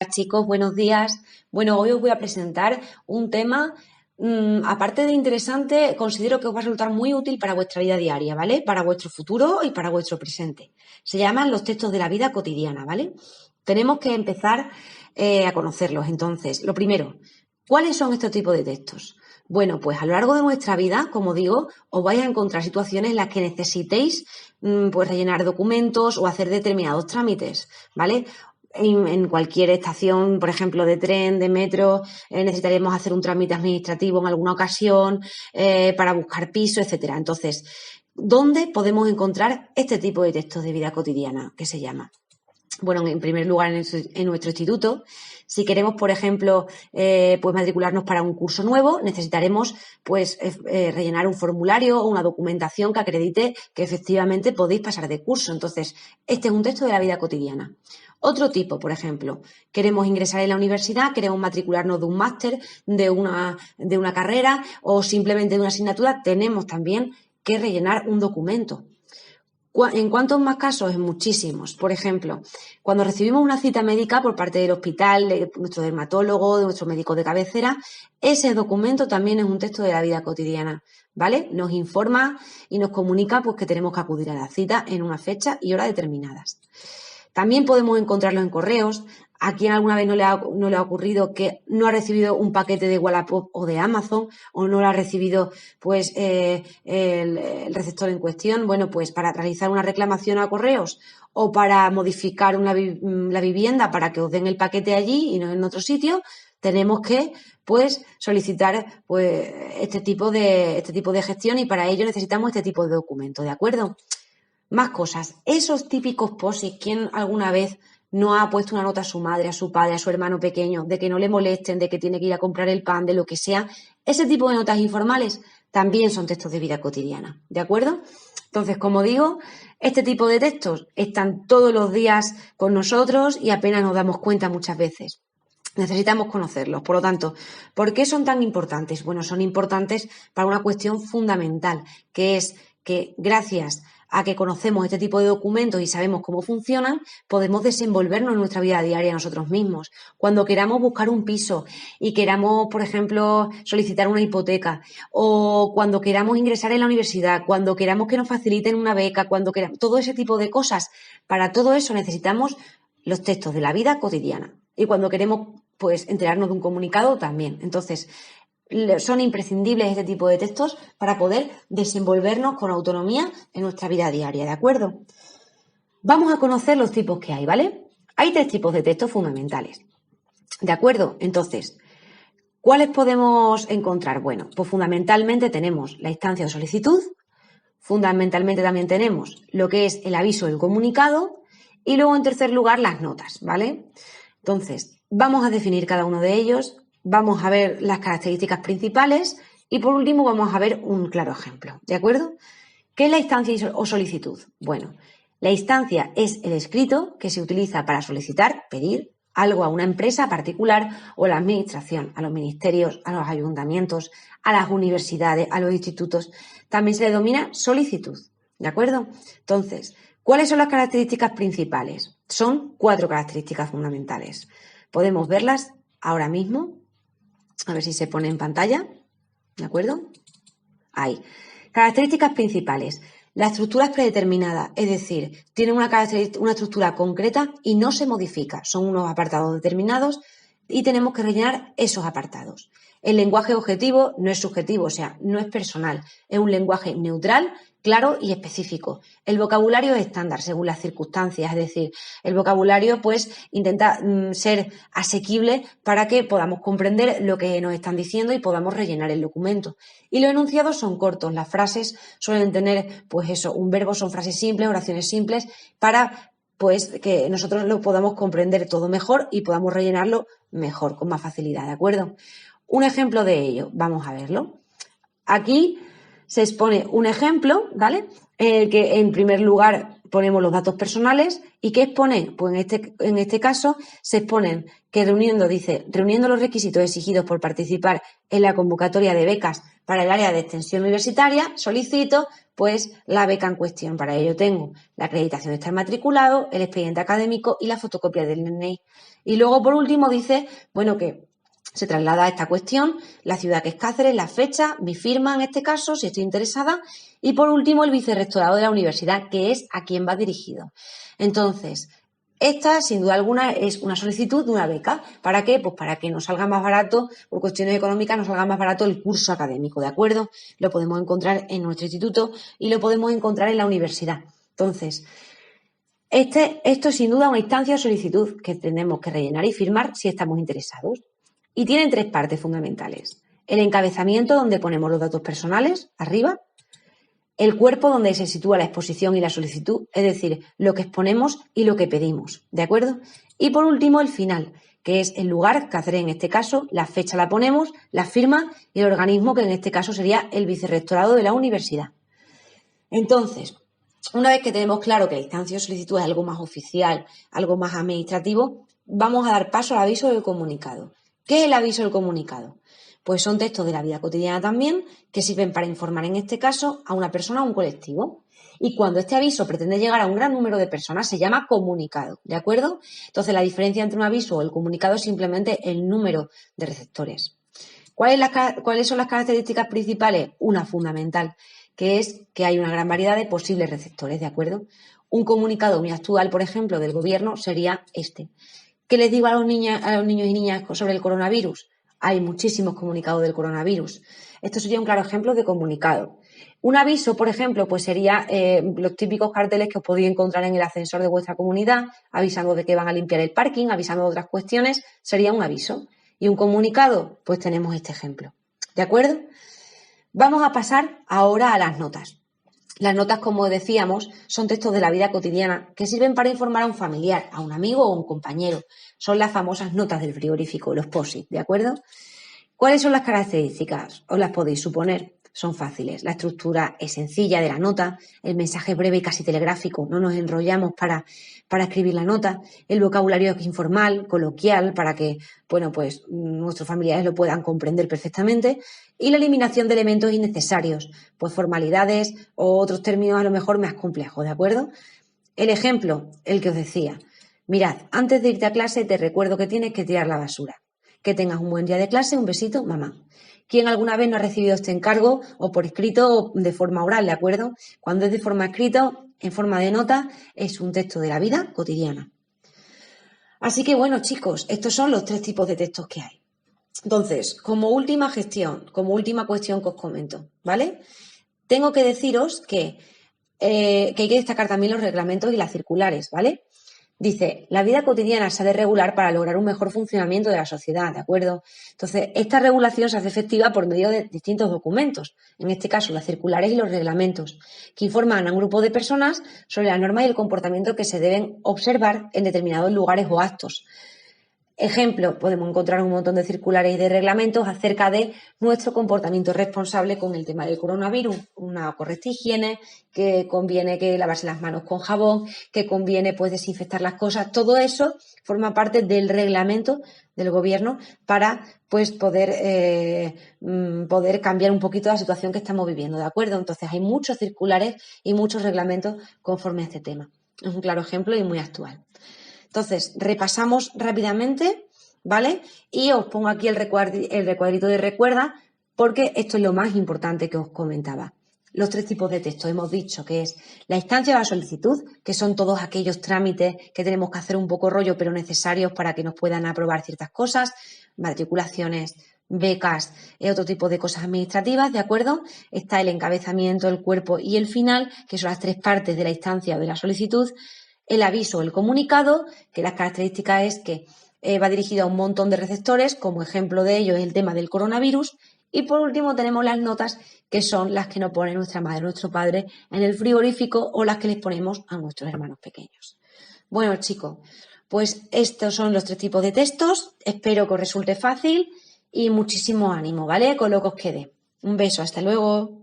Hola, chicos, buenos días. Bueno, hoy os voy a presentar un tema, aparte de interesante, considero que os va a resultar muy útil para vuestra vida diaria, ¿vale? Para vuestro futuro y para vuestro presente. Se llaman los textos de la vida cotidiana, ¿vale? Tenemos que empezar a conocerlos. Entonces, lo primero, ¿cuáles son estos tipos de textos? Bueno, pues a lo largo de nuestra vida, como digo, os vais a encontrar situaciones en las que necesitéis pues rellenar documentos o hacer determinados trámites, ¿vale? En cualquier estación, por ejemplo, de tren, de metro, necesitaremos hacer un trámite administrativo en alguna ocasión para buscar piso, etcétera. Entonces, ¿dónde podemos encontrar este tipo de textos de vida cotidiana que se llama? Bueno, en primer lugar, en nuestro instituto. Si queremos, por ejemplo, pues matricularnos para un curso nuevo, necesitaremos pues rellenar un formulario o una documentación que acredite que efectivamente podéis pasar de curso. Entonces, este es un texto de la vida cotidiana. Otro tipo, por ejemplo, queremos ingresar en la universidad, queremos matricularnos de un máster, de una carrera o simplemente de una asignatura, tenemos también que rellenar un documento. ¿En cuántos más casos? En muchísimos. Por ejemplo, cuando recibimos una cita médica por parte del hospital, de nuestro dermatólogo, de nuestro médico de cabecera, ese documento también es un texto de la vida cotidiana, ¿vale? Nos informa y nos comunica pues, que tenemos que acudir a la cita en una fecha y hora determinadas. También podemos encontrarlo en correos. ¿A quién alguna vez no le ha ocurrido que no ha recibido un paquete de Wallapop o de Amazon o no lo ha recibido pues el receptor en cuestión? Bueno, pues para realizar una reclamación a correos o para modificar la vivienda para que os den el paquete allí y no en otro sitio, tenemos que pues solicitar pues este tipo de gestión y para ello necesitamos este tipo de documento, ¿de acuerdo? Más cosas. Esos típicos posis, ¿quién alguna vez no ha puesto una nota a su madre, a su padre, a su hermano pequeño, de que no le molesten, de que tiene que ir a comprar el pan, de lo que sea? Ese tipo de notas informales también son textos de vida cotidiana, ¿de acuerdo? Entonces, como digo, este tipo de textos están todos los días con nosotros y apenas nos damos cuenta muchas veces. Necesitamos conocerlos. Por lo tanto, ¿por qué son tan importantes? Bueno, son importantes para una cuestión fundamental, que es que gracias a que conocemos este tipo de documentos y sabemos cómo funcionan, podemos desenvolvernos en nuestra vida diaria nosotros mismos. Cuando queramos buscar un piso y queramos, por ejemplo, solicitar una hipoteca, o cuando queramos ingresar en la universidad, cuando queramos que nos faciliten una beca, cuando queramos, todo ese tipo de cosas, para todo eso necesitamos los textos de la vida cotidiana. Y cuando queremos, pues, enterarnos de un comunicado también. Entonces, son imprescindibles este tipo de textos para poder desenvolvernos con autonomía en nuestra vida diaria, ¿de acuerdo? Vamos a conocer los tipos que hay, ¿vale? Hay 3 tipos de textos fundamentales, ¿de acuerdo? Entonces, ¿cuáles podemos encontrar? Bueno, pues fundamentalmente tenemos la instancia de solicitud, fundamentalmente también tenemos lo que es el aviso del comunicado y luego en tercer lugar las notas, ¿vale? Entonces, vamos a definir cada uno de ellos, vamos a ver las características principales y por último vamos a ver un claro ejemplo, ¿de acuerdo? ¿Qué es la instancia o solicitud? Bueno, la instancia es el escrito que se utiliza para solicitar, pedir algo a una empresa particular o a la administración, a los ministerios, a los ayuntamientos, a las universidades, a los institutos. También se le denomina solicitud, ¿de acuerdo? Entonces, ¿cuáles son las características principales? Son 4 características fundamentales. Podemos verlas ahora mismo. A ver si se pone en pantalla. ¿De acuerdo? Ahí. Características principales. La estructura es predeterminada, es decir, tiene una estructura concreta y no se modifica. Son unos apartados determinados y tenemos que rellenar esos apartados. El lenguaje objetivo no es subjetivo, o sea, no es personal. Es un lenguaje neutral, claro y específico. El vocabulario es estándar según las circunstancias, es decir, el vocabulario pues intenta ser asequible para que podamos comprender lo que nos están diciendo y podamos rellenar el documento. Y los enunciados son cortos, las frases suelen tener pues eso, un verbo, son frases simples, oraciones simples, para pues que nosotros lo podamos comprender todo mejor y podamos rellenarlo mejor, con más facilidad, ¿de acuerdo? Un ejemplo de ello, vamos a verlo. Aquí se expone un ejemplo, ¿vale? En el que en primer lugar ponemos los datos personales. ¿Y qué exponen? Pues en este caso se exponen que reuniendo los requisitos exigidos por participar en la convocatoria de becas para el área de extensión universitaria, solicito pues la beca en cuestión. Para ello tengo la acreditación de estar matriculado, el expediente académico y la fotocopia del DNI. Y luego, por último, dice, bueno, que se traslada a esta cuestión la ciudad que es Cáceres, la fecha, mi firma en este caso, si estoy interesada, y por último el vicerrectorado de la universidad, que es a quien va dirigido. Entonces, esta, sin duda alguna, es una solicitud de una beca. ¿Para qué? Pues para que nos salga más barato, por cuestiones económicas, nos salga más barato el curso académico, ¿de acuerdo? Lo podemos encontrar en nuestro instituto y lo podemos encontrar en la universidad. Entonces, esto es sin duda una instancia de solicitud que tenemos que rellenar y firmar si estamos interesados. Y tienen 3 partes fundamentales. El encabezamiento, donde ponemos los datos personales, arriba. El cuerpo, donde se sitúa la exposición y la solicitud, es decir, lo que exponemos y lo que pedimos, ¿de acuerdo? Y por último, el final, que es el lugar, Cáceres en este caso, la fecha la ponemos, la firma y el organismo, que en este caso sería el vicerrectorado de la universidad. Entonces, una vez que tenemos claro que la instancia de solicitud es algo más oficial, algo más administrativo, vamos a dar paso al aviso del comunicado. ¿Qué es el aviso del comunicado? Pues son textos de la vida cotidiana también que sirven para informar, en este caso, a una persona o a un colectivo. Y cuando este aviso pretende llegar a un gran número de personas, se llama comunicado, ¿de acuerdo? Entonces, la diferencia entre un aviso o el comunicado es simplemente el número de receptores. ¿Cuáles son las características principales? Una fundamental, que es que hay una gran variedad de posibles receptores, ¿de acuerdo? Un comunicado muy actual, por ejemplo, del gobierno sería este. ¿Qué les digo a los niños y niñas sobre el coronavirus? Hay muchísimos comunicados del coronavirus. Esto sería un claro ejemplo de comunicado. Un aviso, por ejemplo, pues sería los típicos carteles que os podéis encontrar en el ascensor de vuestra comunidad, avisando de que van a limpiar el parking, avisando de otras cuestiones, sería un aviso. Y un comunicado, pues tenemos este ejemplo. ¿De acuerdo? Vamos a pasar ahora a las notas. Las notas, como decíamos, son textos de la vida cotidiana que sirven para informar a un familiar, a un amigo o a un compañero. Son las famosas notas del frigorífico, los POSIT, ¿de acuerdo? ¿Cuáles son las características? Os las podéis suponer. Son fáciles. La estructura es sencilla de la nota, el mensaje es breve y casi telegráfico, no nos enrollamos para escribir la nota, el vocabulario es informal, coloquial, para que, bueno, pues nuestros familiares lo puedan comprender perfectamente, y la eliminación de elementos innecesarios, pues formalidades o otros términos a lo mejor más complejos, ¿de acuerdo? El ejemplo, el que os decía. Mirad, antes de irte a clase te recuerdo que tienes que tirar la basura. Que tengas un buen día de clase, un besito, mamá. ¿Quién alguna vez no ha recibido este encargo o por escrito o de forma oral, ¿de acuerdo? Cuando es de forma escrita, en forma de nota, es un texto de la vida cotidiana. Así que bueno, chicos, estos son los 3 tipos de textos que hay. Entonces, como última gestión, como última cuestión que os comento, ¿vale? Tengo que deciros que hay que destacar también los reglamentos y las circulares, ¿vale? Dice, la vida cotidiana se ha de regular para lograr un mejor funcionamiento de la sociedad, ¿de acuerdo? Entonces, esta regulación se hace efectiva por medio de distintos documentos, en este caso las circulares y los reglamentos, que informan a un grupo de personas sobre las normas y el comportamiento que se deben observar en determinados lugares o actos. Ejemplo, podemos encontrar un montón de circulares y de reglamentos acerca de nuestro comportamiento responsable con el tema del coronavirus, una correcta higiene, que conviene que lavarse las manos con jabón, que conviene pues desinfectar las cosas, todo eso forma parte del reglamento del gobierno para pues poder cambiar un poquito la situación que estamos viviendo, ¿de acuerdo? Entonces hay muchos circulares y muchos reglamentos conforme a este tema. Es un claro ejemplo y muy actual. Entonces, repasamos rápidamente, ¿vale? Y os pongo aquí el recuadrito de recuerda, porque esto es lo más importante que os comentaba. Los 3 tipos de texto hemos dicho que es la instancia de la solicitud, que son todos aquellos trámites que tenemos que hacer un poco rollo, pero necesarios para que nos puedan aprobar ciertas cosas, matriculaciones, becas, otro tipo de cosas administrativas, ¿de acuerdo? Está el encabezamiento, el cuerpo y el final, que son las 3 partes de la instancia o de la solicitud. El aviso o el comunicado, que las características es que va dirigido a un montón de receptores, como ejemplo de ello es el tema del coronavirus. Y por último tenemos las notas, que son las que nos pone nuestra madre o nuestro padre en el frigorífico o las que les ponemos a nuestros hermanos pequeños. Bueno, chicos, pues estos son los 3 tipos de textos. Espero que os resulte fácil y muchísimo ánimo, ¿vale? Con lo que os quede. Un beso, hasta luego.